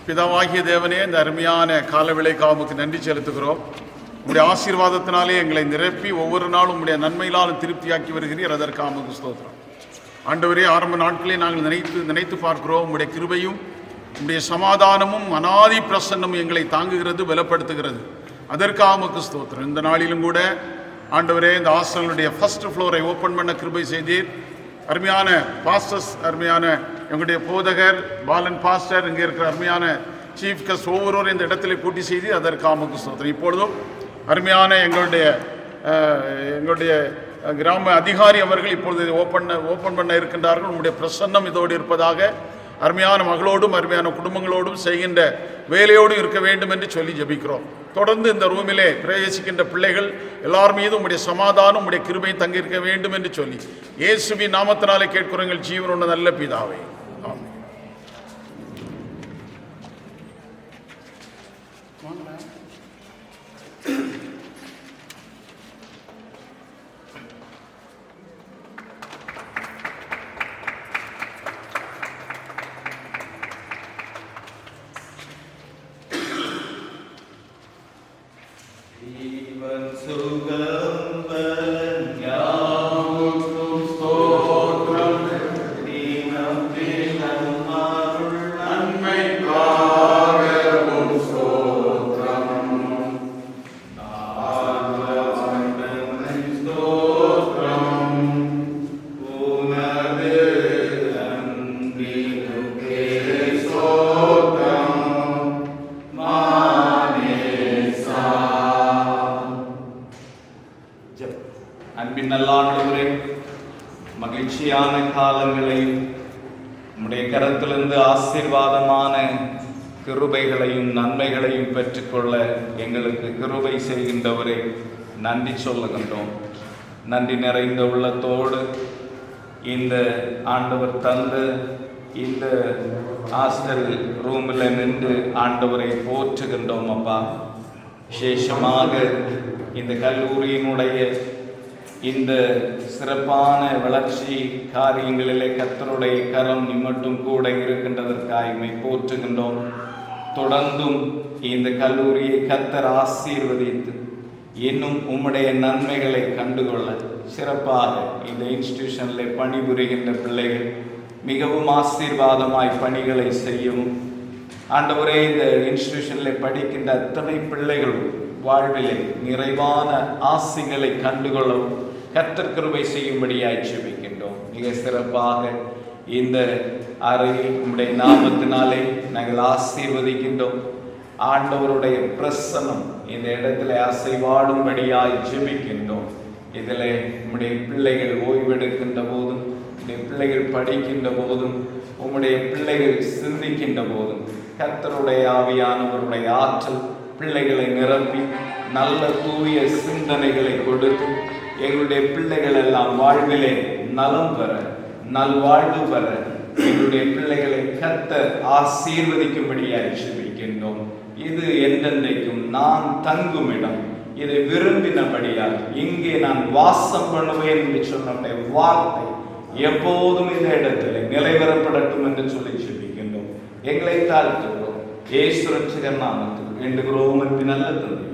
பிதாவாகிய தேவனே, இந்த அருமையான காலவிளைக்காவுக்கு நன்றி செலுத்துகிறோம். உங்களுடைய ஆசீர்வாதத்தினாலே எங்களை நிரப்பி ஒவ்வொரு நாளும் உங்களுடைய நன்மையிலாலும் திருப்தியாக்கி வருகிறீர். அதற்காக ஸ்தோத்திரம். ஆண்டவரே, ஆரம்ப நாட்களே நாங்கள் நினைத்து பார்க்கிறோம். உங்களுடைய கிருபையும் உங்களுடைய சமாதானமும் அநாதி பிரசன்னமும் எங்களை தாங்குகிறது, பலப்படுத்துகிறது. அதற்காக ஸ்தோத்திரம். இந்த நாளிலும் கூட ஆண்டவரே, இந்த ஹாஸ்டலுடைய ஃபர்ஸ்ட் ஃப்ளோரை ஓப்பன் பண்ண கிருபை செய்தீர். அருமையான பாஸ்டர்ஸ், அருமையான எங்களுடைய போதகர் பாலன் பாஸ்டர், இங்கே இருக்கிற அருமையான சீஃப் கெஸ்ட் ஒவ்வொருவரும் இந்த இடத்துல கூட்டி செய்து அதற்காக ஸ்தோத்திரம். இப்பொழுதும் அருமையான எங்களுடைய கிராம அதிகாரி அவர்கள் இப்பொழுது ஓப்பன் பண்ண இருக்கின்றார்கள். உங்களுடைய பிரசன்னம் இதோடு இருப்பதாக, அருமையான மகளோடும் அருமையான குடும்பங்களோடும் செய்கின்ற வேலையோடும் இருக்க வேண்டும் என்று சொல்லி ஜெபிக்கிறோம். தொடர்ந்து இந்த ரூமிலே பிரவேசிக்கின்ற பிள்ளைகள் எல்லார் மீதும் உங்களுடைய சமாதானம், உங்களுடைய கிருபை தங்கியிருக்க வேண்டும் என்று சொல்லி இயேசுவின் நாமத்தினாலே கேட்கிறோம் எங்கள் ஜீவனுள்ள நல்ல பிதாவே, ஆமென். அன்பின் நல்லாண்டவரே, மகிழ்ச்சியான காலங்களையும் உம்முடைய கரத்திலிருந்து ஆசீர்வாதமான கிருபைகளையும் நன்மைகளையும் பெற்றுக்கொள்ள எங்களுக்கு கிருபை செய்கின்றவரே, நன்றி சொல்லுகின்றோம். நன்றி நிறைந்த உள்ளத்தோடு இந்த ஆண்டவர் தந்த இந்த ஹாஸ்டல் ரூமில் நின்று ஆண்டவரை போற்றுகின்றோம். அப்பா, விசேஷமாக இந்த கல்லூரியினுடைய இந்த சிறப்பான வளர்ச்சி காரியங்களிலே கர்த்தருடைய கரம் இம்மட்டும் கூட இருக்கின்றதற்காக போற்றுகின்றோம். தொடர்ந்தும் இந்த கல்லூரியை கர்த்தர் ஆசீர்வதித்து இன்னும் உம்முடைய நன்மைகளை கண்டுகொள்ள சிறப்பாக இந்த இன்ஸ்டிடியூஷனில் பணிபுரிகின்ற பிள்ளைகள் மிகவும் ஆசீர்வாதமாய் பணிகளை செய்யவும், ஆண்டவரே, இந்த இன்ஸ்டிடியூஷனில் படிக்கின்ற அத்தனை பிள்ளைகளும் வாழ்விலே நிறைவான ஆசைகளை கண்டுகொள்ளவும் கர்த்தர் கிருபை செய்யும்படியாய் ஜெபிக்கின்றோம். மிக சிறப்பாக இந்த அறை உம்முடைய நாமத்தினாலே நாங்கள் ஆசீர்வதிக்கின்றோம். ஆண்டவருடைய பிரசன்னம் இந்த இடத்துல அசைவாடும்படியாய் ஜெபிக்கின்றோம். இதில் உம்முடைய பிள்ளைகள் ஓய்வெடுக்கின்ற போதும், உம்முடைய பிள்ளைகள் படிக்கின்ற போதும், உம்முடைய பிள்ளைகள் சிந்திக்கின்ற போதும் கர்த்தருடைய ஆவியானவருடைய ஆற்றல் பிள்ளைகளை நிரப்பி நல்ல தூய சிந்தனைகளை கொடுத்து எங்களுடைய பிள்ளைகள் எல்லாம் வாழ்விலே நலம் பெற, நல்வாழ்வு பெற எங்களுடைய பிள்ளைகளை கர்த்தர் ஆசீர்வதிக்கும்படியாய் ஜெபிக்கின்றோம். இது என்றென்றைக்கும் நான் தங்கும் இடம், இதை விரும்பினபடியால் இங்கே நான் வாசம் பண்ணுவேன் என்று சொன்ன வார்த்தை எப்போதும் இந்த இடத்துல நிலைவரப்படட்டும் என்று சொல்லி ஜெபிக்கின்றோம். எங்களை தாழ்த்துகிறோம். இயேசு ரட்சகர் நாமத்தில் வேண்டுகிறோம் என்று நல்ல தந்தை.